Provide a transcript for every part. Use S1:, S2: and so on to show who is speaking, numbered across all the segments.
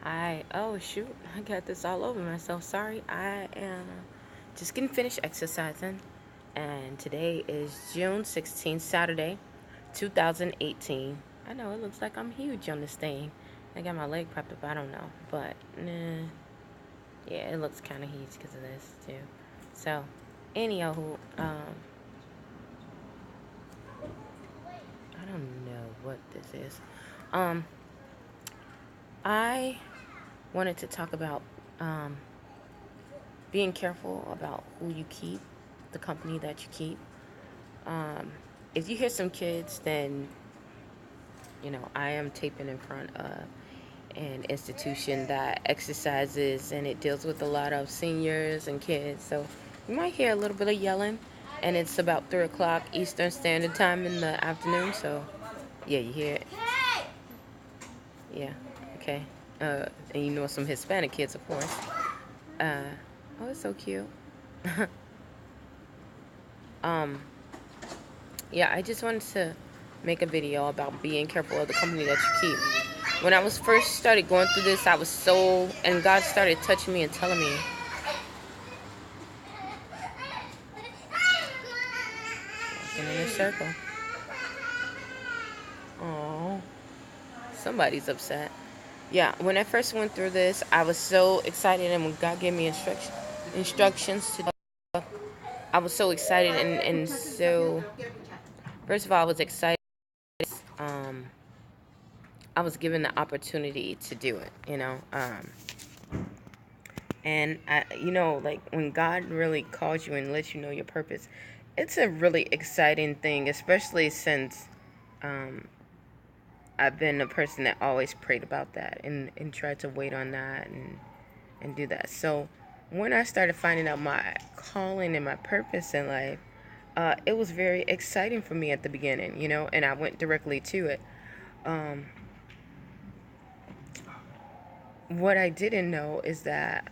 S1: Hi. Oh, shoot. I got this all over myself. Sorry. I am just getting finished exercising. And today is June 16th, Saturday, 2018. I know it looks like I'm huge on this thing. I got my leg propped up. I don't know. But, nah. Yeah, it looks kind of huge because of this, too. So, anyhow, I don't know what this is. Um, I wanted to talk about um, being careful about who you keep, the company that you keep. Um, if you hear some kids, then I am taping in front of an institution that exercises and it deals with a lot of seniors and kids. So you might hear a little bit of yelling, and it's about 3 o'clock Eastern Standard Time in the afternoon. So yeah, you hear it. Yeah, okay. And some Hispanic kids, of course. Uh, oh, it's so cute. um, Yeah, I just wanted to make a video about being careful of the company that you keep. When I was first started going through this, I was and God started touching me and telling me, walking in a circle. Oh, somebody's upset. Yeah, when I first went through this, I was so excited, and when God gave me instructions to, I was so excited, and so, first of all, I was excited. Um, I was given the opportunity to do it, And like when God really calls you and lets you know your purpose, it's a really exciting thing, especially since um, I've been a person that always prayed about that and tried to wait on that and do that. So when I started finding out my calling and my purpose in life, it was very exciting for me at the beginning, and I went directly to it. Um, what I didn't know is that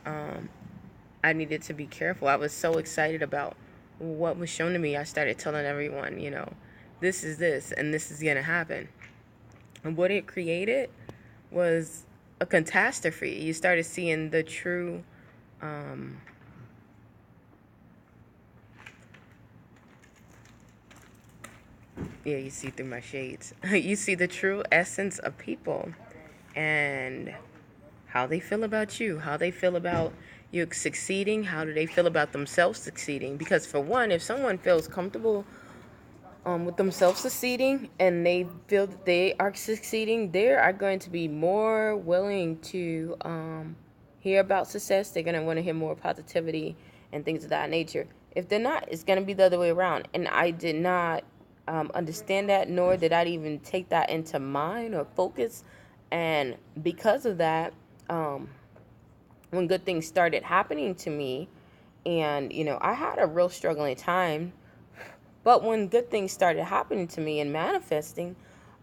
S1: I needed to be careful. I was so excited about what was shown to me. I started telling everyone, this is this and this is going to happen. And what it created was a catastrophe. You started seeing the true, um, yeah, you see through my shades. You see the true essence of people and how they feel about you, how they feel about you succeeding, how do they feel about themselves succeeding. Because, for one, if someone feels comfortable with themselves succeeding and they feel that they are succeeding, they are going to be more willing to hear about success. They're going to want to hear more positivity and things of that nature. If they're not, it's going to be the other way around. And I did not understand that, nor did I even take that into mind or focus. And because of that, um, when good things started happening to me, and I had a real struggling time, but when good things started happening to me and manifesting,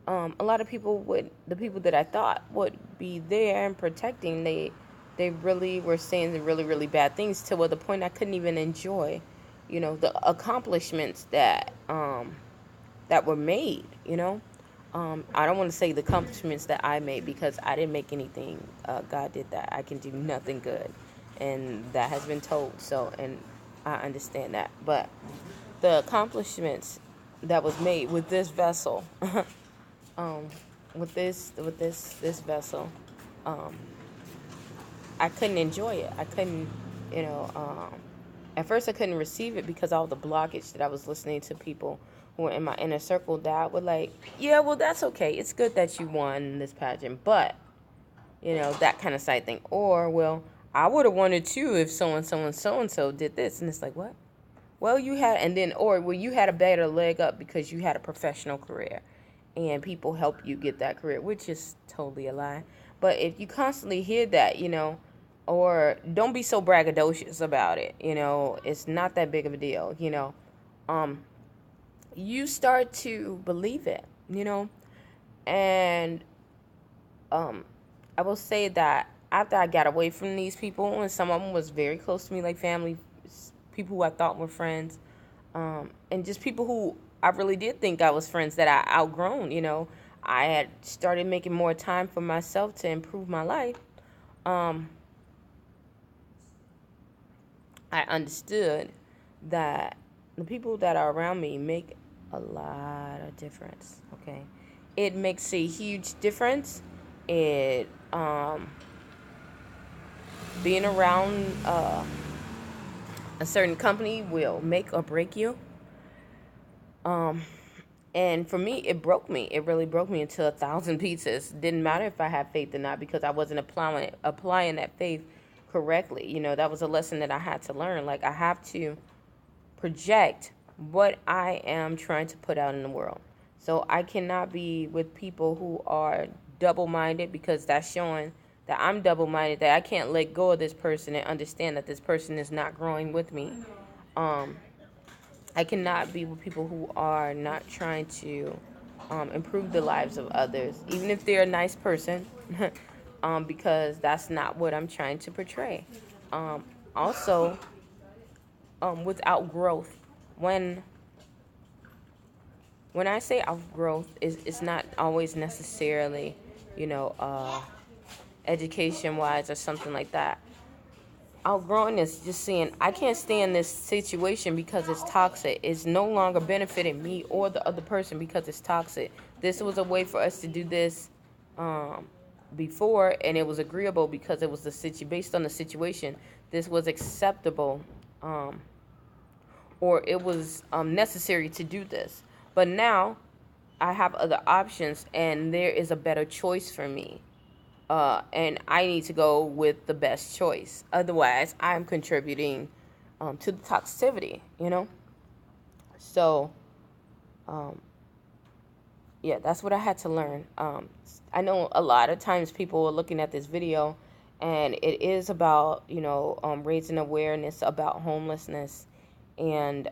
S1: a lot of people the people that I thought would be there and protecting, they really were saying the really, really bad things to the point I couldn't even enjoy, the accomplishments that were made, I don't want to say the accomplishments that I made because I didn't make anything. God did that. I can do nothing good. And that has been told. So, and I understand that. But the accomplishments that was made with this vessel, um, with this vessel, um, I couldn't enjoy it. I couldn't, you know, at first I couldn't receive it because all the blockage that I was listening to people who were in my inner circle that were like, yeah, well, that's okay. It's good that you won this pageant, but, that kind of side thing. Or, well, I would have wanted too if so and so did this. And it's like, what? Well, you had a better leg up because you had a professional career and people help you get that career, which is totally a lie. But if you constantly hear that, or don't be so braggadocious about it, it's not that big of a deal, um, you start to believe it, and um, I will say that after I got away from these people, and some of them was very close to me, like family, people who I thought were friends, and just people who I really did think I was friends that I outgrown. I had started making more time for myself to improve my life. um, I understood that the people that are around me make a lot of difference. Okay, it makes a huge difference. It being around a certain company will make or break you. Um, and for me, it broke me. It really broke me into 1,000 pieces. Didn't matter if I had faith or not because I wasn't applying that faith correctly. You know, that was a lesson that I had to learn. Like, I have to project what I am trying to put out in the world. So I cannot be with people who are double-minded, because that's showing that I'm double-minded, that I can't let go of this person and understand that this person is not growing with me. Um, I cannot be with people who are not trying to improve the lives of others, even if they're a nice person, because that's not what I'm trying to portray. Also, without growth, when I say outgrowth, it's not always necessarily, you know, education wise or something like that. Outgrowing is just saying I can't stay in this situation because it's toxic. It's no longer benefiting me or the other person because it's toxic. This was a way for us to do this um, before, and it was agreeable because it was based on the situation. This was acceptable. Or it was necessary to do this. But now I have other options, and there is a better choice for me. And I need to go with the best choice. Otherwise, I'm contributing to the toxicity, you know? So, um, yeah, that's what I had to learn. I know a lot of times people are looking at this video, and it is about, you know, raising awareness about homelessness and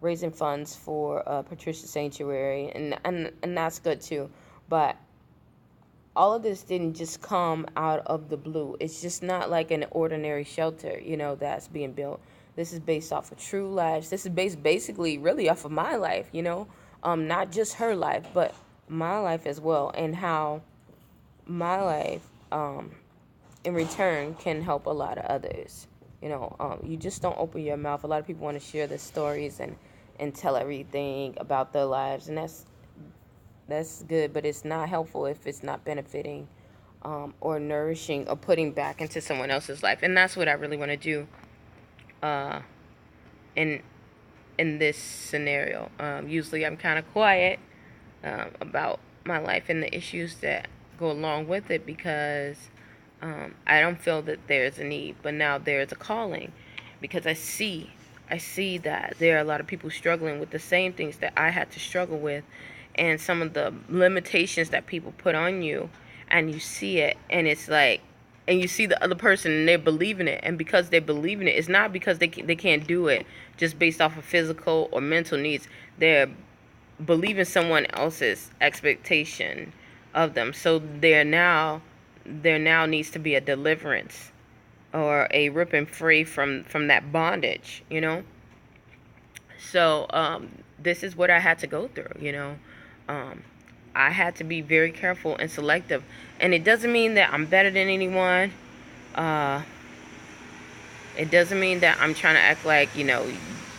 S1: raising funds for Patricia Sanctuary, and that's good too. But all of this didn't just come out of the blue. It's just not like an ordinary shelter, you know, that's being built. This is based off of true lives. This is based basically really off of my life, you know, not just her life, but my life as well, and how my life, in return, can help a lot of others. You know, you just don't open your mouth. A lot of people want to share their stories and tell everything about their lives, and that's good, but it's not helpful if it's not benefiting or nourishing or putting back into someone else's life. And that's what I really want to do uh, in this scenario. Usually I'm kind of quiet about my life and the issues that go along with it because I don't feel that there's a need, but now there's a calling because I see that there are a lot of people struggling with the same things that I had to struggle with, and some of the limitations that people put on you, and you see it, and it's like, and you see the other person and they're believing it, and because they believe in it, it's not because they can't do it just based off of physical or mental needs. They're believing someone else's expectation of them, so there now needs to be a deliverance or a ripping free from that bondage, you know. So this is what I had to go through, you know. I had to be very careful and selective, and it doesn't mean that I'm better than anyone. It doesn't mean that I'm trying to act like, you know,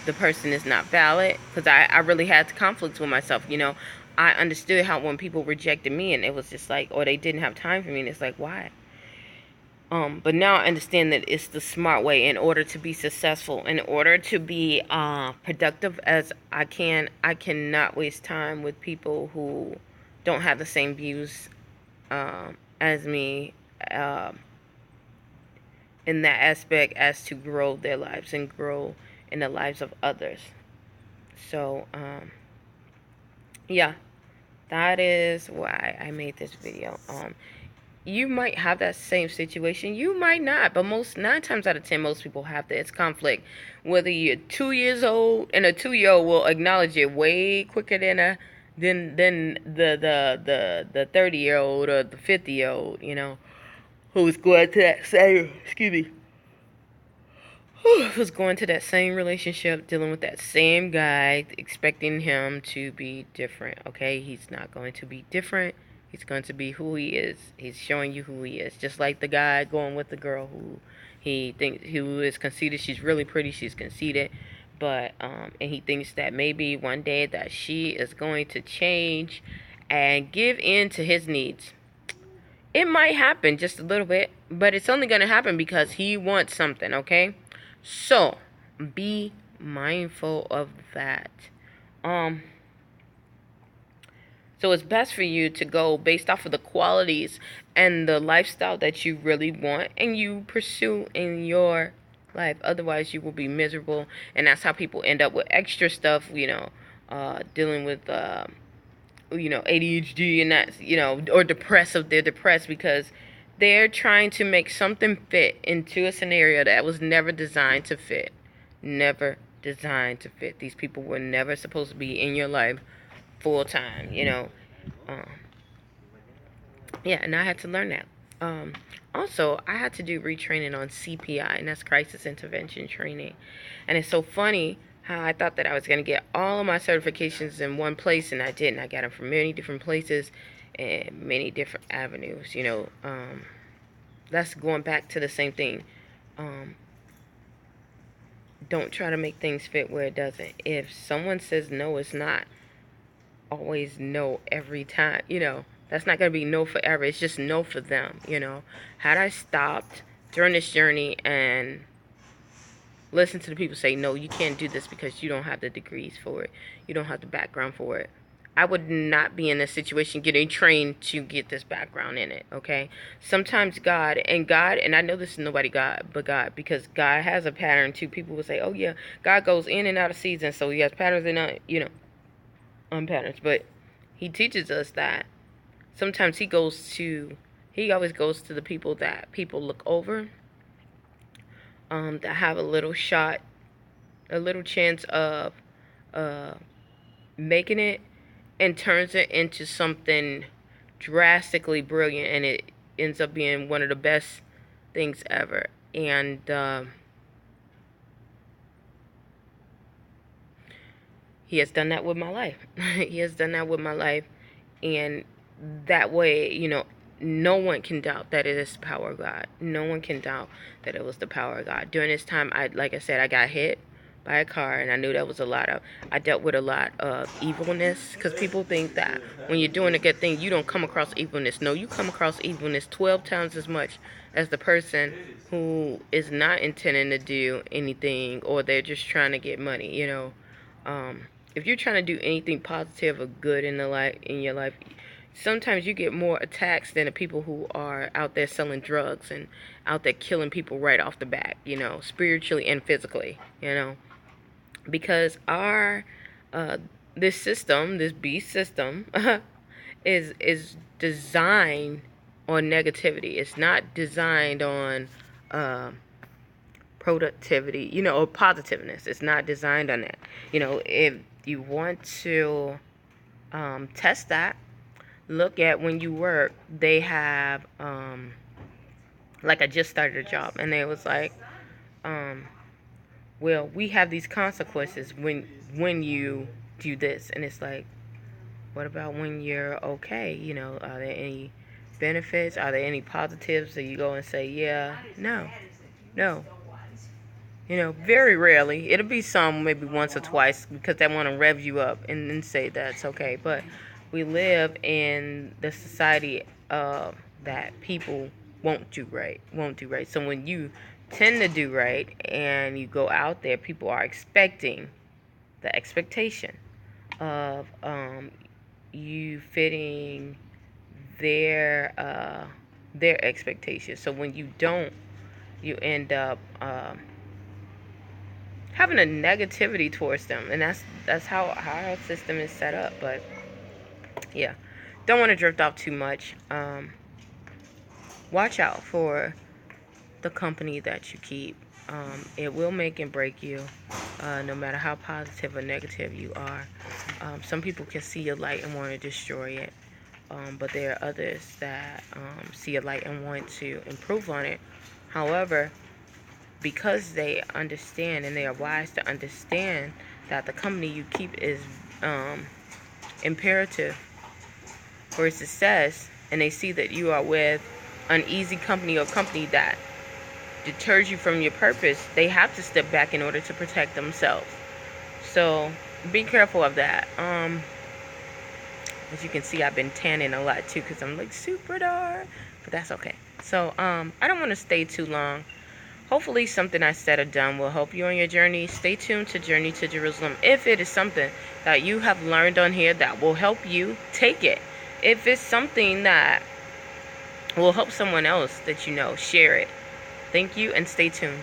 S1: the person is not valid, because I really had conflicts with myself, you know. I understood how when people rejected me and it was just like, or they didn't have time for me, and it's like, why? But now I understand that it's the smart way in order to be successful, in order to be productive as I cannot waste time with people who don't have the same views as me in that aspect as to grow their lives and grow in the lives of others. So, yeah, that is why I made this video. You might have that same situation. You might not, but 9 times out of 10, most people have that. It's conflict. Whether you're 2 years old, and a 2-year-old will acknowledge it way quicker than the 30-year-old or the 50-year-old, you know, who's going to that same, excuse me, who's going to that same relationship, dealing with that same guy, expecting him to be different. Okay, he's not going to be different. He's going to be who he is. He's showing you who he is. Just like the guy going with the girl who is conceited. She's really pretty. She's conceited. But and he thinks that maybe one day that she is going to change and give in to his needs. It might happen just a little bit, but it's only going to happen because he wants something, okay? So, be mindful of that. So it's best for you to go based off of the qualities and the lifestyle that you really want and you pursue in your life. Otherwise, you will be miserable, and that's how people end up with extra stuff, dealing with ADHD and that, or depressive. They're depressed because they're trying to make something fit into a scenario that was never designed to fit. Never designed to fit. These people were never supposed to be in your life full time, and I had to learn that. Also, I had to do retraining on CPI, and that's crisis intervention training. And it's so funny how I thought that I was going to get all of my certifications in one place, and I didn't. I got them from many different places and many different avenues. That's going back to the same thing. Don't try to make things fit where it doesn't. If someone says no, it's not always no every time. That's not going to be no forever. It's just no for them. Had I stopped during this journey and listened to the people say, no, you can't do this because you don't have the degrees for it, you don't have the background for it, I would not be in this situation getting trained to get this background in it, okay? Sometimes God, and I know this is nobody God, but God, because God has a pattern too. People will say, oh yeah, God goes in and out of seasons, so he has patterns and, patterns, but he teaches us that sometimes he always goes to the people that people look over, that have a little chance of making it, and turns it into something drastically brilliant, and it ends up being one of the best things ever. And he has done that with my life. He has done that with my life, and that way, no one can doubt that it is the power of God. No one can doubt that it was the power of God. During this time, like I said, I got hit by a car, and I knew that was I dealt with a lot of evilness, because people think that when you're doing a good thing, you don't come across evilness. No, you come across evilness 12 times as much as the person who is not intending to do anything, or they're just trying to get money, if you're trying to do anything positive or good in your life, sometimes you get more attacks than the people who are out there selling drugs and out there killing people right off the bat, spiritually and physically, because our this system, this beast system, is designed on negativity. It's not designed on productivity, or positiveness. It's not designed on that. If you want to test that, look at when you work. They have like I just started a job, and they was like, well, we have these consequences when you do this. And it's like, what about when you're okay? Are there any benefits? Are there any positives? So you go and say, yeah, no. Very rarely. It'll be some, maybe once or twice, because they want to rev you up and then say that's okay. But we live in the society that people won't do right. So when you tend to do right and you go out there, people are expecting the expectation of you fitting their expectations. So when you don't, you end up having a negativity towards them, and that's how our system is set up. But yeah, don't want to drift off too much. Watch out for the company that you keep. It will make and break you, no matter how positive or negative you are. Some people can see your light and want to destroy it, but there are others that see a light and want to improve on it. However, because they understand, and they are wise to understand, that the company you keep is imperative for success, and they see that you are with uneasy company or company that deters you from your purpose, they have to step back in order to protect themselves. So be careful of that. As you can see, I've been tanning a lot too because I'm like super dark, but that's okay. So I don't want to stay too long. Hopefully something I said or done will help you on your journey. Stay tuned to Journey to Jerusalem. If it is something that you have learned on here that will help you, take it. If it's something that will help someone else that you know, share it. Thank you and stay tuned.